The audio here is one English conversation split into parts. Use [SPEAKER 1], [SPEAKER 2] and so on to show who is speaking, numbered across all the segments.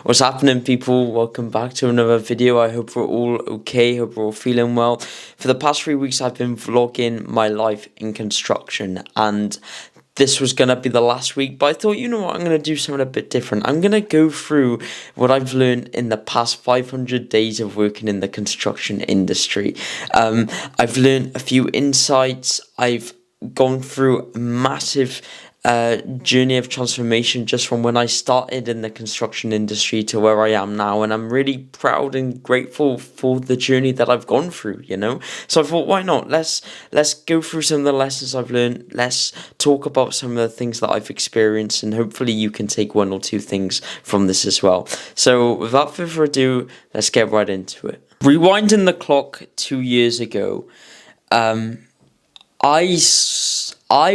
[SPEAKER 1] What's happening, people? Welcome back to another video. I hope we're all okay. Hope we're all feeling well. For the past 3 weeks, I've been vlogging my life in construction, and this was gonna be the last week, but I thought, you know what, I'm gonna do something a bit different. I'm gonna go through what I've learned in the past 500 days of working in the construction industry. I've learned a few insights. I've gone through a massive journey of transformation just from when I started in the construction industry to where I am now, and I'm really proud and grateful for the journey that I've gone through, so I thought, why not, let's go through some of the lessons I've learned. Let's talk about some of the things that I've experienced, and hopefully you can take one or two things from this as well. So without further ado, let's get right into it. Rewinding the clock 2 years ago, I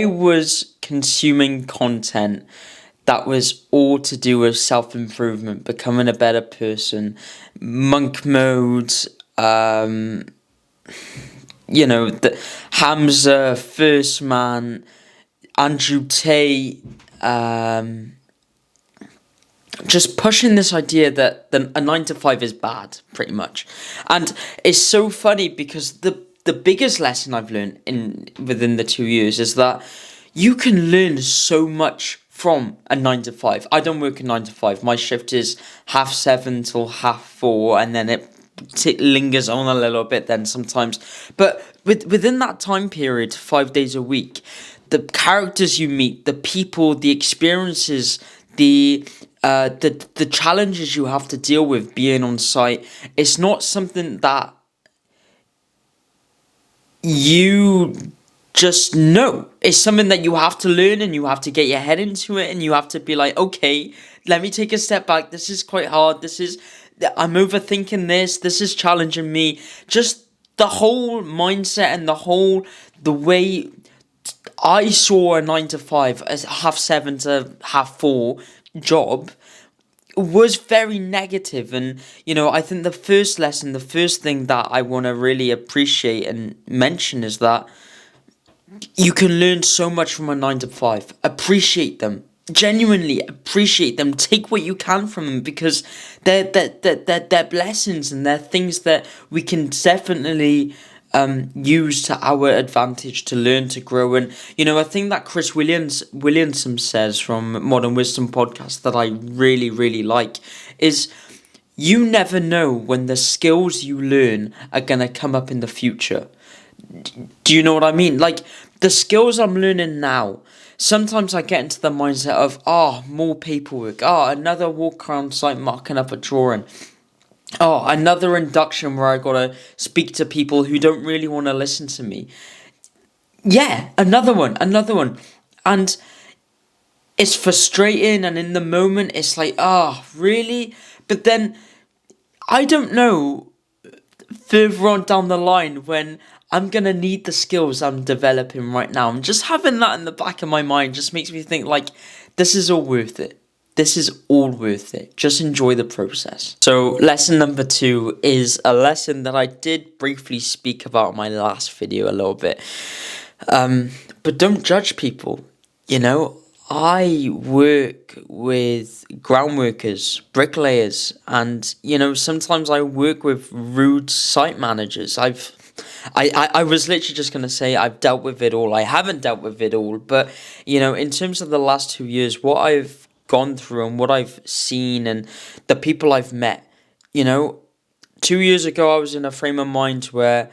[SPEAKER 1] was consuming content that was all to do with self-improvement, becoming a better person, monk mode, the Hamza, First Man, Andrew Tate, just pushing this idea that a 9 to 5 is bad, pretty much. And it's so funny because the biggest lesson I've learned within the 2 years is that you can learn so much from a 9 to 5. I don't work a 9 to 5. My shift is 7:30 till 4:30, and then it lingers on a little bit then sometimes. But within that time period, 5 days a week, the characters you meet, the people, the experiences, the challenges you have to deal with being on site, it's not something that you just know. It's something that you have to learn, and you have to get your head into it, and you have to be like, okay, let me take a step back. This is quite hard. I'm overthinking this. This is challenging me. Just the whole mindset and the way I saw a 9 to 5 as 7:30 to 4:30 job was very negative. And I think the first lesson, the first thing that I want to really appreciate and mention is that you can learn so much from a 9 to 5. Appreciate them, genuinely appreciate them. Take what you can from them, because they're blessings, and they're things that we can definitely use to our advantage to learn, to grow. And a thing that Chris Williamson says from Modern Wisdom podcast that I really, really like is, you never know when the skills you learn are gonna come up in the future. Do you know what I mean? Like, the skills I'm learning now, sometimes I get into the mindset of, more paperwork, another walk around site marking up a drawing, another induction where I gotta speak to people who don't really want to listen to me. Yeah, another one. And it's frustrating, and in the moment it's like, really? But then, I don't know, further on down the line, when I'm gonna need the skills I'm developing right now, and just having that in the back of my mind just makes me think, like, this is all worth it. This is all worth it. Just enjoy the process. So lesson number 2 is a lesson that I did briefly speak about in my last video a little bit. But don't judge people. I work with ground workers, bricklayers, and sometimes I work with rude site managers. I was literally just going to say I've dealt with it all. I haven't dealt with it all, but in terms of the last 2 years, what I've gone through and what I've seen and the people I've met, 2 years ago I was in a frame of mind where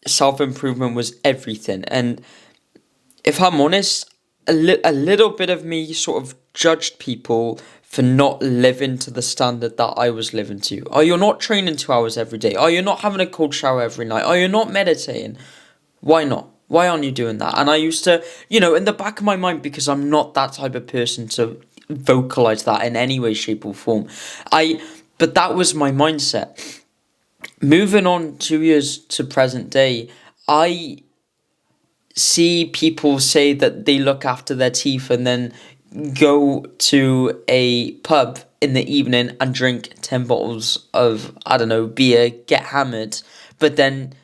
[SPEAKER 1] self-improvement was everything. And if I'm honest, a little bit of me sort of judged people for not living to the standard that I was living to. You're not training 2 hours every day. You're not having a cold shower every night. You're not meditating. Why not? Why aren't you doing that? And I used to, in the back of my mind, because I'm not that type of person to vocalize that in any way, shape or form. But that was my mindset. Moving on 2 years to present day, I see people say that they look after their teeth and then go to a pub in the evening and drink 10 bottles of, beer, get hammered, but then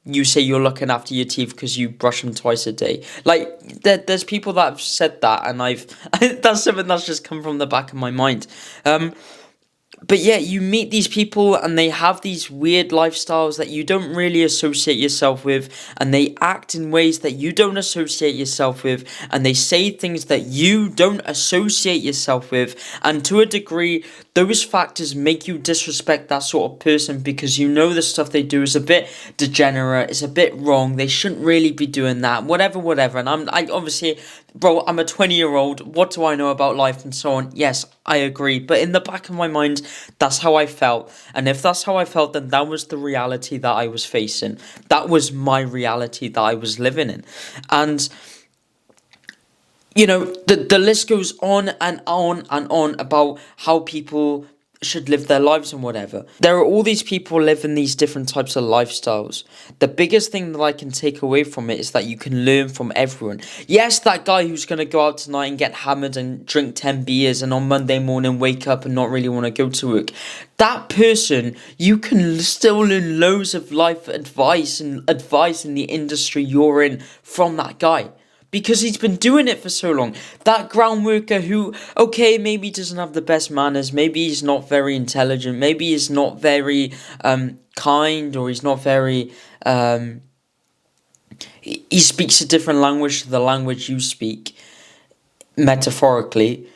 [SPEAKER 1] you say you're looking after your teeth because you brush them twice a day. Like, there's people that have said that, and that's something that's just come from the back of my mind. But yeah, you meet these people and they have these weird lifestyles that you don't really associate yourself with, and they act in ways that you don't associate yourself with, and they say things that you don't associate yourself with, and to a degree, those factors make you disrespect that sort of person because you know the stuff they do is a bit degenerate, it's a bit wrong, they shouldn't really be doing that, whatever. And I obviously, bro, I'm a 20-year-old, what do I know about life and so on? Yes, I agree, but in the back of my mind, that's how I felt. And if that's how I felt, then that was the reality that I was facing. That was my reality that I was living in. And the list goes on and on and on about how people should live their lives and whatever. There are all these people living these different types of lifestyles. The biggest thing that I can take away from it is that you can learn from everyone. Yes, that guy who's going to go out tonight and get hammered and drink 10 beers and on Monday morning wake up and not really want to go to work. That person, you can still learn loads of life advice and advice in the industry you're in from that guy. Because he's been doing it for so long. That ground worker who, okay, maybe doesn't have the best manners, maybe he's not very intelligent, maybe he's not very kind, or he's not very he speaks a different language to the language you speak, metaphorically.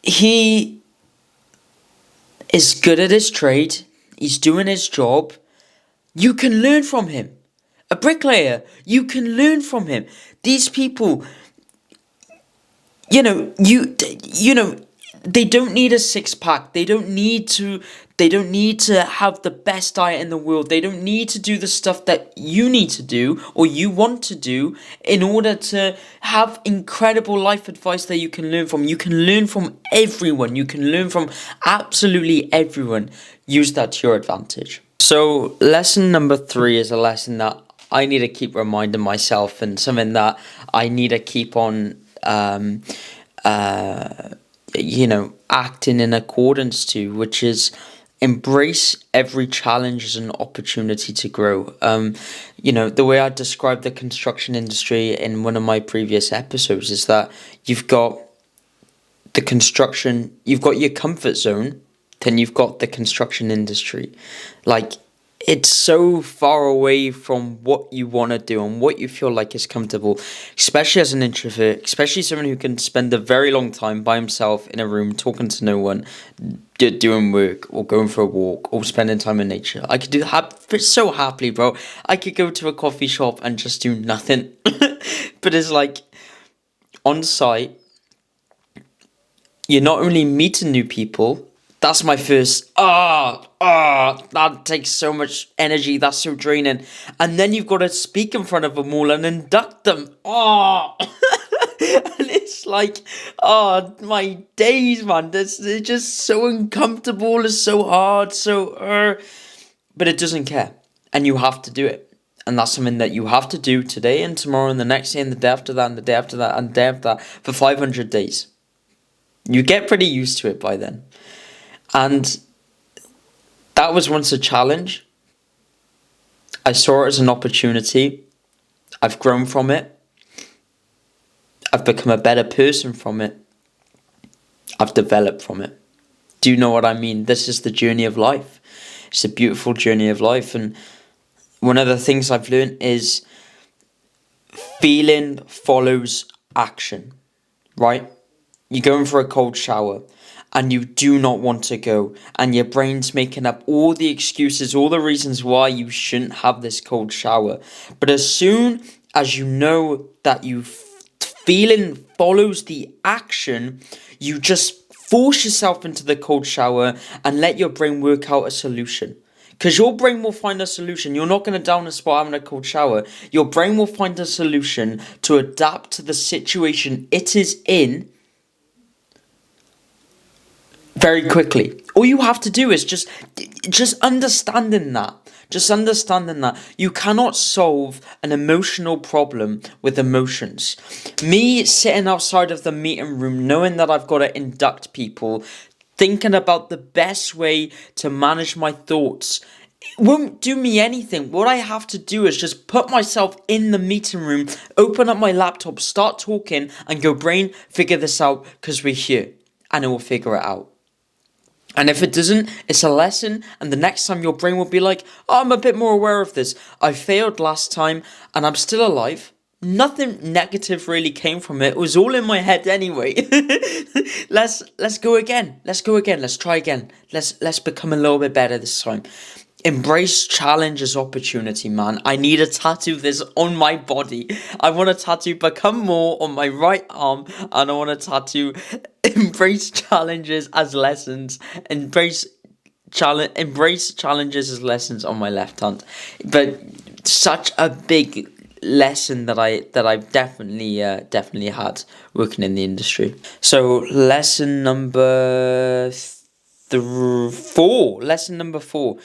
[SPEAKER 1] He is good at his trade, he's doing his job. You can learn from him. A bricklayer, you can learn from him. These people, they don't need a six pack. They don't need to have the best diet in the world. They don't need to do the stuff that you need to do or you want to do in order to have incredible life advice that you can learn from. You can learn from everyone. You can learn from absolutely everyone. Use that to your advantage. So lesson number 3 is a lesson that I need to keep reminding myself, and something that I need to keep on, acting in accordance to, which is embrace every challenge as an opportunity to grow. The way I described the construction industry in one of my previous episodes is that you've got your comfort zone, then you've got the construction industry. Like, it's so far away from what you want to do and what you feel like is comfortable, especially as an introvert, especially someone who can spend a very long time by himself in a room talking to no one, doing work or going for a walk or spending time in nature. I could do that so happily, bro. I could go to a coffee shop and just do nothing. But it's like, on site, you're not only meeting new people. That's my first, that takes so much energy, that's so draining. And then you've got to speak in front of them all and induct them. And it's like, my days, man. It's just so uncomfortable, it's so hard, but it doesn't care. And you have to do it. And that's something that you have to do today and tomorrow and the next day and the day after that and the day after that and the day after that for 500 days. You get pretty used to it by then. And that was once a challenge. I saw it as an opportunity. I've grown from it. I've become a better person from it. I've developed from it. Do you know what I mean? This is the journey of life. It's a beautiful journey of life. And one of the things I've learned is feeling follows action, right? You're going for a cold shower and you do not want to go, and your brain's making up all the excuses, all the reasons why you shouldn't have this cold shower. But as soon as you know that feeling follows the action, you just force yourself into the cold shower and let your brain work out a solution. Because your brain will find a solution. You're not going to down a spot having a cold shower. Your brain will find a solution to adapt to the situation it is in very quickly. All you have to do is just understanding that. Just understanding that you cannot solve an emotional problem with emotions. Me sitting outside of the meeting room, knowing that I've got to induct people, thinking about the best way to manage my thoughts, it won't do me anything. What I have to do is just put myself in the meeting room, open up my laptop, start talking, and go, brain, figure this out because we're here, and it will figure it out. And if it doesn't, it's a lesson. And the next time your brain will be like, oh, I'm a bit more aware of this. I failed last time and I'm still alive. Nothing negative really came from it. It was all in my head anyway. Let's go again. Let's go again. Let's try again. Let's become a little bit better this time. Embrace challenge as opportunity, man. I need to tattoo this on my body. I want to tattoo become more on my right arm, and I want to tattoo embrace challenges as lessons. Embrace challenges as lessons on my left hand. But such a big lesson that I've definitely had working in the industry. So lesson number 4. Lesson number 4.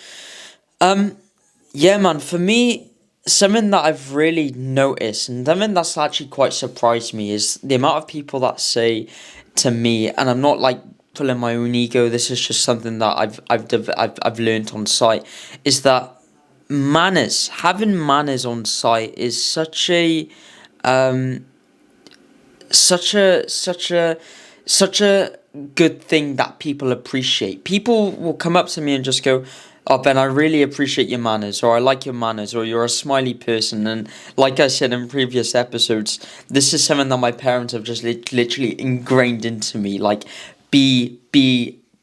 [SPEAKER 1] Yeah, man, for me, something that I've really noticed and something that's actually quite surprised me is the amount of people that say to me, and I'm not like pulling my own ego, this is just something that I've learned on site, is that having manners on site is um, such a good thing that people appreciate. People will come up to me and just go, "Oh Ben, I really appreciate your manners," or "I like your manners," or "You're a smiley person." And like I said in previous episodes, this is something that my parents have just literally ingrained into me. Like, be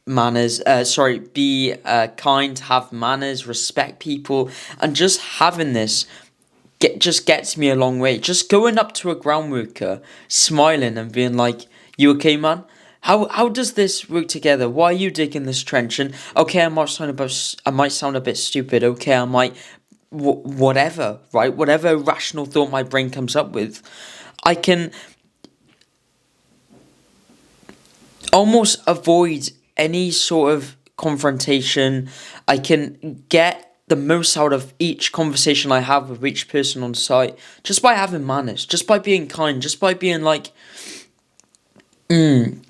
[SPEAKER 1] manners. Be kind, have manners, respect people, and just having this just gets me a long way. Just going up to a ground worker, smiling and being like, "You okay, man? How does this work together? Why are you digging this trench?" And okay, I might sound a bit stupid. Okay, I might whatever, right? Whatever rational thought my brain comes up with, I can almost avoid any sort of confrontation. I can get the most out of each conversation I have with each person on site just by having manners, just by being kind, just by being like,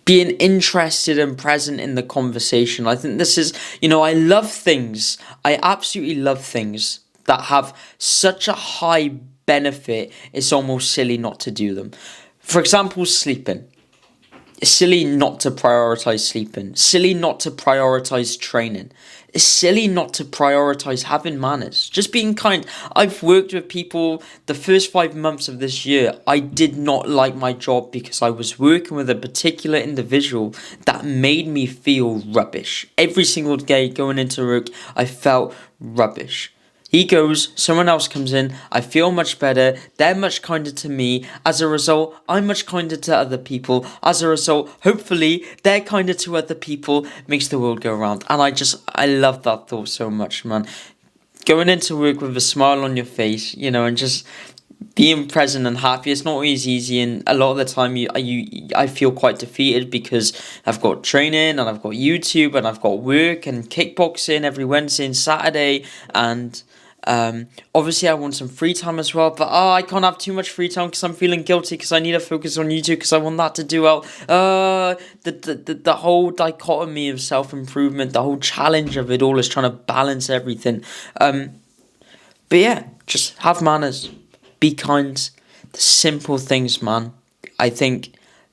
[SPEAKER 1] being interested and present in the conversation. I think this is, I love things. I absolutely love things that have such a high benefit, it's almost silly not to do them. For example, sleeping. It's silly not to prioritize sleeping. Silly not to prioritize training. It's silly not to prioritize having manners. Just being kind. I've worked with people the first 5 months of this year. I did not like my job because I was working with a particular individual that made me feel rubbish. Every single day going into work, I felt rubbish. He goes, someone else comes in, I feel much better, they're much kinder to me, as a result, I'm much kinder to other people, as a result, hopefully, they're kinder to other people, makes the world go round. And I love that thought so much, man. Going into work with a smile on your face, and just being present and happy, it's not always easy, and a lot of the time I feel quite defeated because I've got training, and I've got YouTube, and I've got work, and kickboxing every Wednesday and Saturday, and obviously I want some free time as well, but I can't have too much free time because I'm feeling guilty because I need to focus on YouTube because I want that to do well. The whole dichotomy of self-improvement, the whole challenge of it all is trying to balance everything. But yeah, just have manners, be kind, the simple things, man. I think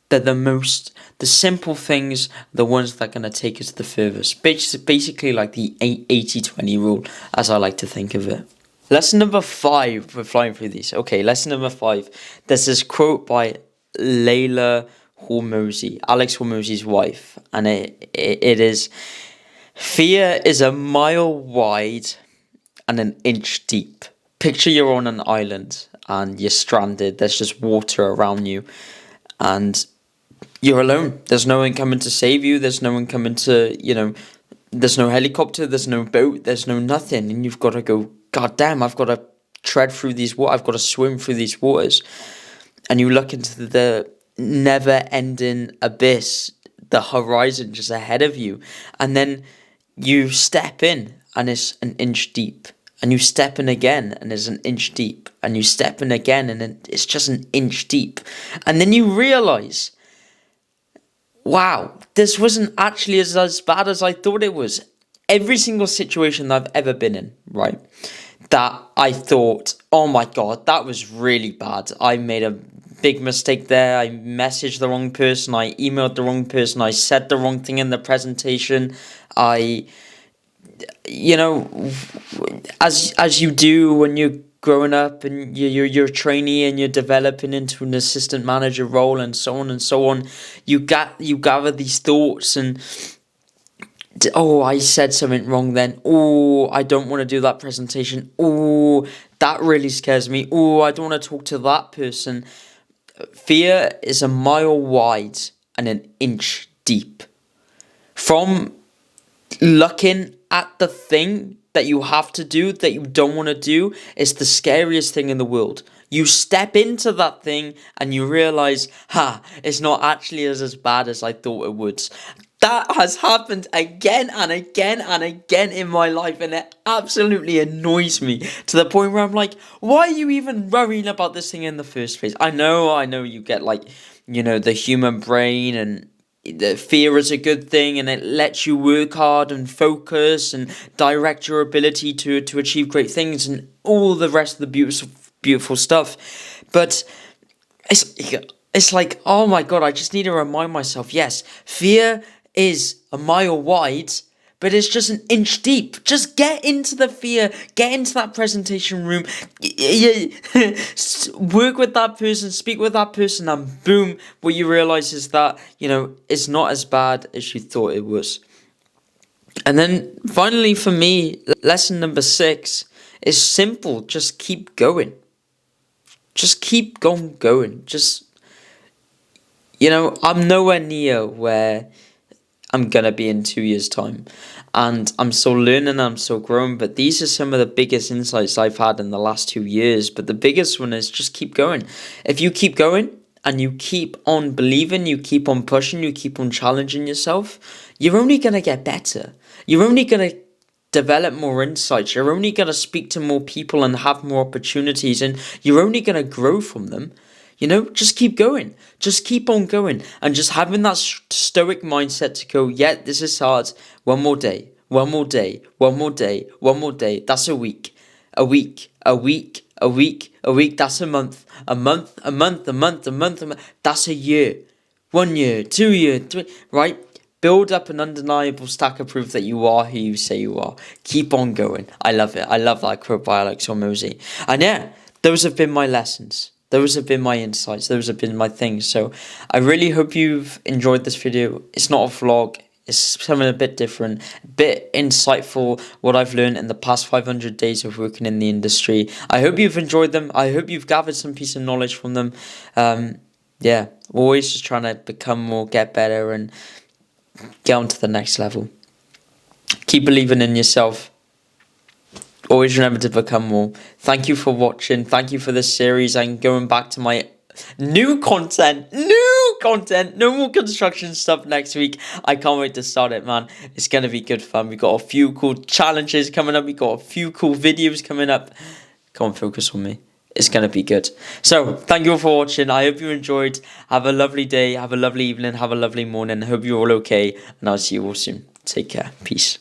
[SPEAKER 1] they're the simple things, the ones that are going to take us the furthest. Basically like the 80-20 rule, as I like to think of it. Lesson number 5, we're flying through these. Okay, lesson number 5. There's this quote by Layla Hormozi, Alex Hormozi's wife, and it is, "Fear is a mile wide and an inch deep. Picture you're on an island and you're stranded. There's just water around you, and you're alone. There's no one coming to save you. There's no one coming to, there's no helicopter, there's no boat, there's no nothing. And you've got to go, God damn, I've got to tread through these waters. I've got to swim through these waters." And you look into the never-ending abyss, the horizon just ahead of you. And then you step in and it's an inch deep. And you step in again and it's an inch deep. And you step in again and it's just an inch deep. And then you realise, wow, this wasn't actually as bad as I thought it was. Every single situation that I've ever been in, that I thought, oh my God, that was really bad. I made a big mistake there. I messaged the wrong person. I emailed the wrong person. I said the wrong thing in the presentation. I, you know, as you do when you're growing up and you're a trainee and you're developing into an assistant manager role and so on and so on, you gather these thoughts and, oh, I said something wrong then. Oh, I don't want to do that presentation. Oh, that really scares me. Oh, I don't want to talk to that person. Fear is a mile wide and an inch deep. From looking at the thing that you have to do that you don't want to do is the scariest thing in the world. You step into that thing and you realize, it's not actually as bad as I thought it would. That has happened again and again and again in my life, and it absolutely annoys me to the point where I'm like, why are you even worrying about this thing in the first place? I know you get like, the human brain, and the fear is a good thing, and it lets you work hard and focus and direct your ability to achieve great things and all the rest of the beautiful stuff. But it's like, oh my god, I just need to remind myself, yes, fear is a mile wide, but it's just an inch deep. Just get into the fear, get into that presentation room, work with that person, speak with that person, and boom, what you realize is that, it's not as bad as you thought it was. And then finally for me, lesson number 6 is simple. Just keep going. Just keep going. Just, I'm nowhere near where I'm gonna be in 2 years' time, and I'm still learning, I'm still growing, but these are some of the biggest insights I've had in the last 2 years. But the biggest one is just keep going. If you keep going and you keep on believing, you keep on pushing, you keep on challenging yourself, you're only gonna get better. You're only gonna develop more insights. You're only gonna speak to more people and have more opportunities, and you're only gonna grow from them. Just keep going. Just keep on going. And just having that stoic mindset to go, yeah, this is hard. One more day. One more day. One more day. One more day. That's a week. A week. A week. A week. A week. That's a month. A month. A month. A month. A month. A month. That's a year. 1 year. 2 years. 3. Right? Build up an undeniable stack of proof that you are who you say you are. Keep on going. I love it. I love that quote by Alex Hormozy. And yeah, those have been my lessons. Those have been my insights. Those have been my things. So I really hope you've enjoyed this video. It's not a vlog. It's something a bit different, a bit insightful, what I've learned in the past 500 days of working in the industry. I hope you've enjoyed them. I hope you've gathered some piece of knowledge from them. Always just trying to become more, get better, and get on to the next level. Keep believing in yourself. Always remember to become more. Thank you for watching. Thank you for this series. I'm going back to my new content. No more construction stuff next week. I can't wait to start it, man. It's going to be good fun. We've got a few cool challenges coming up. We've got a few cool videos coming up. Come on, focus on me. It's going to be good. So, thank you all for watching. I hope you enjoyed. Have a lovely day. Have a lovely evening. Have a lovely morning. I hope you're all okay. And I'll see you all soon. Take care. Peace.